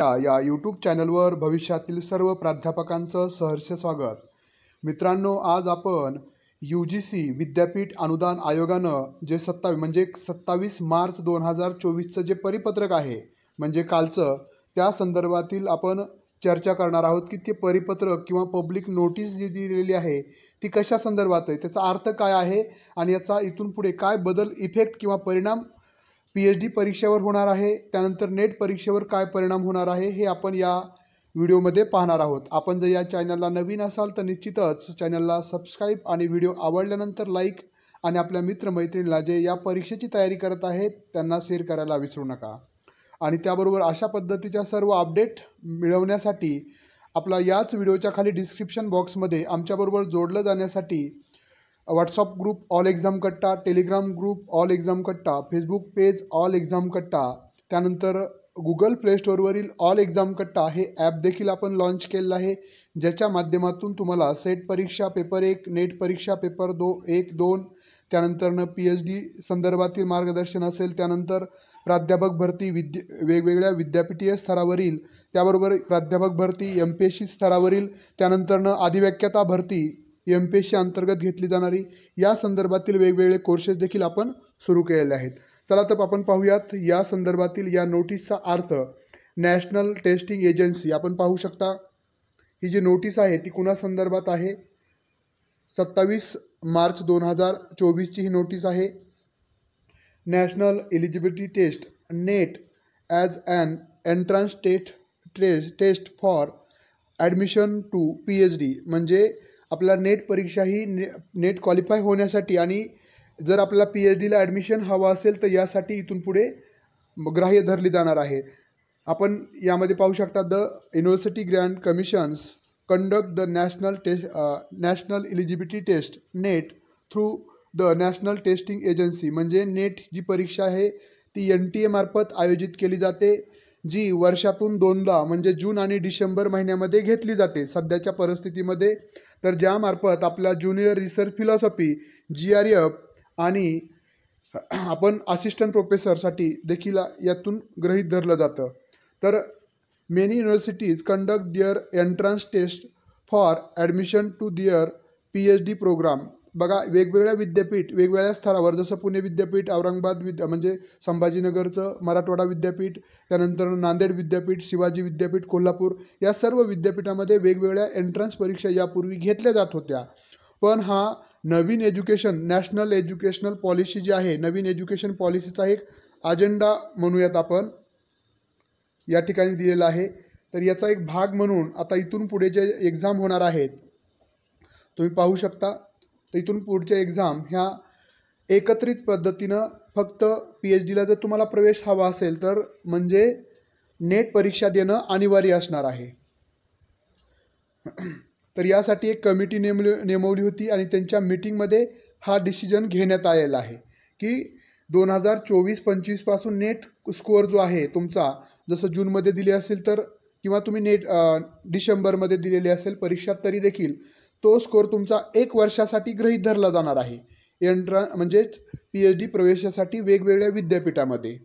या यूट्यूब चॅनलवर भविष्यातील सर्व प्राध्यापकांचं सहर्ष स्वागत. मित्रांनो, आज आपण UGC विद्यापीठ अनुदान आयोगानं जे 27 मार्च 2024चं जे परिपत्रक आहे म्हणजे कालचं, त्या संदर्भातील आपण चर्चा करणार आहोत की ते परिपत्रक किंवा पब्लिक नोटीस जी दिलेली आहे ती कशा संदर्भात आहे, त्याचा अर्थ काय आहे आणि याचा इथून पुढे काय बदल, इफेक्ट किंवा परिणाम PhD परीक्षेवर होणार आहे, त्यानंतर नेट परीक्षेवर काय परिणाम होणार आहे हे आपण या व्हिडिओमध्ये पाहणार आहोत. आपण जर या चॅनलला नवीन असाल तर निश्चितच चॅनलला सबस्क्राईब आणि व्हिडिओ आवडल्यानंतर लाईक आणि आपल्या मित्रमैत्रिणीला जे या परीक्षेची तयारी करत आहेत त्यांना शेअर करायला विसरू नका. आणि त्याबरोबर अशा पद्धतीच्या सर्व अपडेट मिळवण्यासाठी आपला याच व्हिडिओच्या खाली डिस्क्रिप्शन बॉक्समध्ये आमच्याबरोबर जोडलं जाण्यासाठी व्हॉट्सअप ग्रुप ऑल एक्झाम कट्टा, टेलिग्राम ग्रुप ऑल एक्झाम कट्टा, फेसबुक पेज ऑल एक्झाम कट्टा, त्यानंतर गुगल प्ले स्टोअरवरील ऑल एक्झाम कट्टा हे ॲप देखील आपण लॉन्च केलेलं आहे, ज्याच्या माध्यमातून तुम्हाला सेट परीक्षा पेपर 1, नेट परीक्षा पेपर 1-2, त्यानंतरनं PhD संदर्भातील मार्गदर्शन असेल, त्यानंतर प्राध्यापक भरती वेगवेगळ्या विद्यापीठीय स्तरावरील, त्याबरोबर प्राध्यापक भरती MPSC स्तरावरील, त्यानंतरनं अधिव्याख्याता भरती MPSC अंतर्गत घेतली जाणारी या संदर्भातील वेगवेगळे कोर्सेस देखील आपण सुरू केलेले आहेत. चला तर आपण पाहूयात या संदर्भातील या नोटीसचा अर्थ. नॅशनल टेस्टिंग एजन्सी, आपण पाहू शकता ही जी नोटीस आहे ती कुणा संदर्भात आहे. 27 मार्च 2024ची ही नोटीस आहे. National eligibility test NET as an entrance test for admission to PhD, म्हणजे आपल्याला नेट परीक्षा ही नेट क्वालिफाय होण्यासाठी आणि जर आपल्याला PhDला ॲडमिशन हवं असेल तर यासाठी इथून पुढे ग्राह्य धरली जाणार आहे. आपण यामध्ये पाहू शकता the university grant commissions conduct the national eligibility test NET through the national testing agency, म्हणजे नेट जी परीक्षा आहे ती NTA मार्फत आयोजित केली जाते, जी वर्षातून 2दा म्हणजे जून आणि डिसेंबर महिन्यामध्ये घेतली जाते सध्याच्या परिस्थितीमध्ये. तर ज्यामार्फत आपल्या ज्युनियर रिसर्च फिलॉसॉफी GRF आणि आपण असिस्टंट प्रोफेसरसाठी देखील यातून गृहीत धरलं जातं. तर many universities conduct their entrance test for admission to their PhD program. बघा, वेगवेगळ्या विद्यापीठ वेगवेगळ्या स्तरावर, जसं पुणे विद्यापीठ, औरंगाबाद म्हणजे संभाजीनगरचं मराठवाडा विद्यापीठ, त्यानंतर नांदेड विद्यापीठ, शिवाजी विद्यापीठ, कोल्हापूर, या सर्व विद्यापीठामध्ये वेगवेगळ्या एंट्रन्स परीक्षा यापूर्वी घेतल्या जात होत्या. पण हा नवीन नॅशनल एज्युकेशनल पॉलिसी जी आहे, नवीन एज्युकेशन पॉलिसीचा एक अजेंडा म्हणूयात आपण या ठिकाणी दिलेला आहे. तर याचा एक भाग म्हणून आता इथून पुढे जे एक्झाम होणार आहेत तुम्ही पाहू शकता. तर इथून पुढच्या एक्झाम ह्या एकत्रित पद्धतीनं फक्त PhDला जर तुम्हाला प्रवेश हवा असेल तर म्हणजे नेट परीक्षा देणं अनिवार्य असणार आहे. तर यासाठी एक कमिटी नेमवली होती आणि त्यांच्या मीटिंगमध्ये हा डिसिजन घेण्यात आलेला आहे की 2024-25 पासून नेट स्कोअर जो आहे तुमचा, जसं जूनमध्ये दिले असेल तर किंवा तुम्ही नेट डिसेंबरमध्ये दिलेली असेल परीक्षा, तरी देखील तो स्कोअर तुमचा 1 वर्षासाठी गृहीत धरला जाणार आहे म्हणजे PhD प्रवेशासाठी वेगवेगळ्या विद्यापीठामध्ये.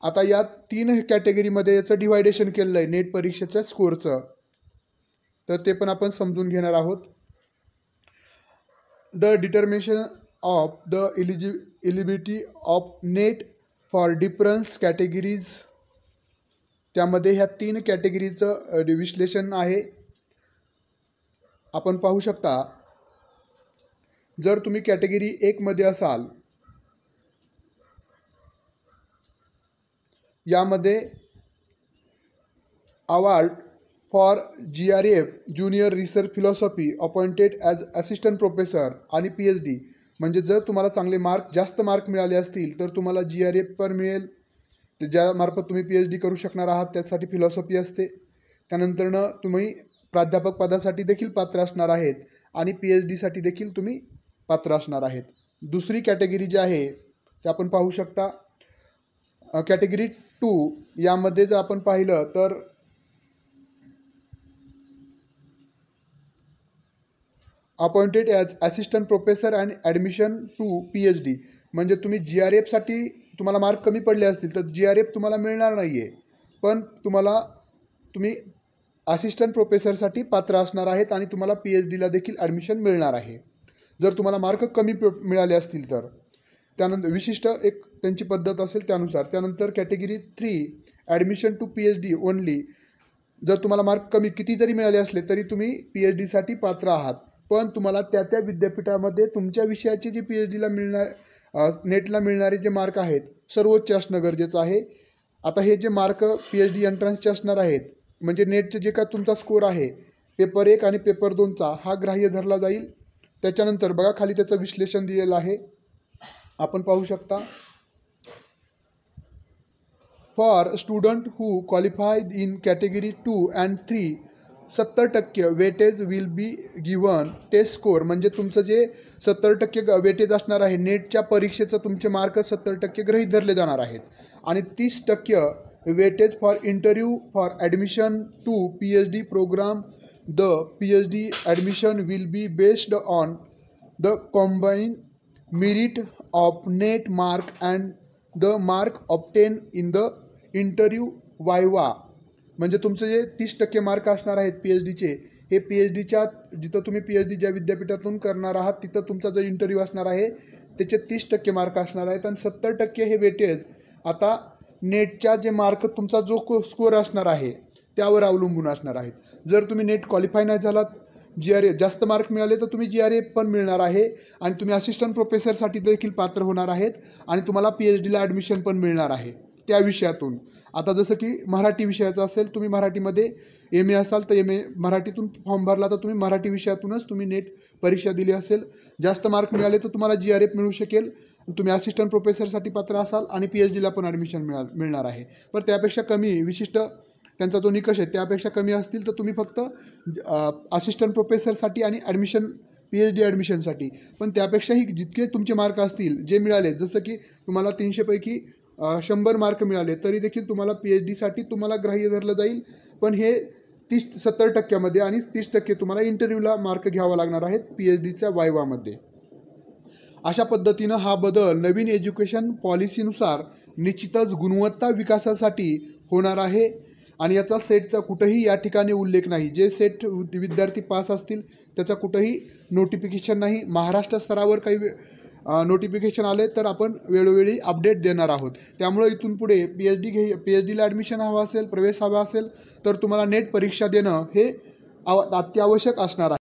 आता या 3 कॅटेगरीमध्ये याचं डिवायडेशन केलेलं आहे नेट परीक्षेच्या स्कोअरचं, तर ते पण आपण समजून घेणार आहोत. The determination of the eligibility of net for difference categories, त्यामध्ये ह्या 3 कॅटेगरीचं विश्लेषण आहे. आपण पाहू शकता, जर तुम्ही कॅटेगरी 1 मध्ये असाल, यामध्ये award for GRF junior research philosophy appointed as assistant professor आणि PhD, म्हणजे जर तुम्हाला चांगले जास्त मार्क मिळाले असतील तर तुम्हाला GRF पण मिळेल, ज्यामार्फत तुम्ही PhD करू शकणार आहात. त्यासाठी फिलॉसॉफी असते. त्यानंतरनं तुम्ही प्राध्यापक पदासाठी देखील पात्र असणार आहेत आणि PhDसाठी देखील तुम्ही पात्र असणार आहेत. दुसरी कॅटेगरी जी आहे ते आपण पाहू शकता कॅटेगरी 2. यामध्ये जर आपण पाहिलं तर appointed as assistant professor and admission to PhD, म्हणजे तुम्ही GRFसाठी तुम्हाला मार्क कमी पडले असतील तर GRF तुम्हाला मिळणार नाही आहे. पण तुम्ही असिस्टंट प्रोफेसरसाठी पात्र असणार आहेत आणि तुम्हाला PhDला देखील ॲडमिशन मिळणार आहे जर तुम्हाला मार्क कमी मिळाले असतील तर. त्यानंतर विशिष्ट एक त्यांची पद्धत असेल त्यानुसार. त्यानंतर category 3 admission to PhD only. जर तुम्हाला मार्क किती जरी मिळाले असले तरी तुम्ही PhDसाठी पात्र आहात, पण तुम्हाला त्या विद्यापीठामध्ये तुमच्या विषयाचे जे PhDला नेटला मिळणारे जे मार्क आहेत सर्वोच्च असणं गरजेचं आहे. आता हे जे मार्क PhD एंट्रन्सचे असणार आहेत, म्हणजे नेटचं जे काय तुमचा स्कोर आहे पेपर 1 आणि पेपर 2चा हा ग्राह्य धरला जाईल. त्याच्यानंतर बघा खाली त्याचं विश्लेषण दिलेलं आहे, आपण पाहू शकता. For student who qualified in category 2 and 3 70% weightage will be given test score. म्हणजे तुमचं जे 70% वेटेज असणार आहे नेटच्या परीक्षेचं तुमचे मार्क 70% गृहीत धरले जाणार आहेत आणि 30% weightage for interview for admission to PhD programme. The PhD admission will be based on the combine merit of NET mark and the mark obtain in the interview viva. म्हणजे तुमचं जे 30% मार्क असणार आहेत PhDचे, हे PhDच्या जिथं तुम्ही PhD ज्या विद्यापीठातून करणार आहात तिथं तुमचा जो इंटरव्ह्यू असणार आहे त्याचे 30% मार्क असणार आहेत आणि 70% हे वेटेज आता नेटच्या जे मार्क तुमचा जो स्कोअर असणार आहे त्यावर अवलंबून असणार आहेत. जर तुम्ही नेट क्वालिफाय नाही झालात, GRA जास्त मार्क मिळाले तर तुम्ही GRA पण मिळणार आहे आणि तुम्ही असिस्टंट प्रोफेसरसाठी देखील पात्र होणार आहेत आणि तुम्हाला PhDला ॲडमिशन पण मिळणार आहे त्या विषयातून. आता जसं की मराठी विषयाचं असेल, तुम्ही मराठीमध्ये MA असाल तर MA मराठीतून फॉर्म भरला तर तुम्ही मराठी विषयातूनच तुम्ही नेट परीक्षा दिली असेल. जास्त मार्क मिळाले तर तुम्हाला GRA मिळू शकेल, तुम्ही असिस्टंट प्रोफेसरसाठी पात्र असाल आणि PhDला पण ॲडमिशन मिळणार आहे. पण त्यापेक्षा कमी विशिष्ट त्यांचा जो निकष आहे त्यापेक्षा कमी असतील तर तुम्ही फक्त असिस्टंट प्रोफेसरसाठी आणि PhD ॲडमिशनसाठी. पण त्यापेक्षाही जितके तुमचे मार्क असतील जे मिळाले, जसं की तुम्हाला 300 पैकी 100 मार्क मिळाले तरी देखील तुम्हाला PhDसाठी तुम्हाला ग्राह्य धरलं जाईल. पण हे 70% आणि 30% तुम्हाला इंटरव्ह्यूला मार्क घ्यावा लागणार आहेत PhDच्या वायवामध्ये. अशा पद्धतीनं हा बदल नवीन एज्युकेशन पॉलिसीनुसार निश्चितच गुणवत्ता विकासासाठी होणार आहे आणि याचा सेटचा कुठंही या ठिकाणी उल्लेख नाही. जे सेट विद्यार्थी पास असतील त्याचा कुठंही नोटिफिकेशन नाही. महाराष्ट्र स्तरावर काही नोटिफिकेशन आले तर आपण वेळोवेळी अपडेट देणार आहोत. त्यामुळे इथून पुढे PhDला ॲडमिशन हवं असेल, प्रवेश हवा असेल तर तुम्हाला नेट परीक्षा देणं हे अत्यावश्यक असणार आहे.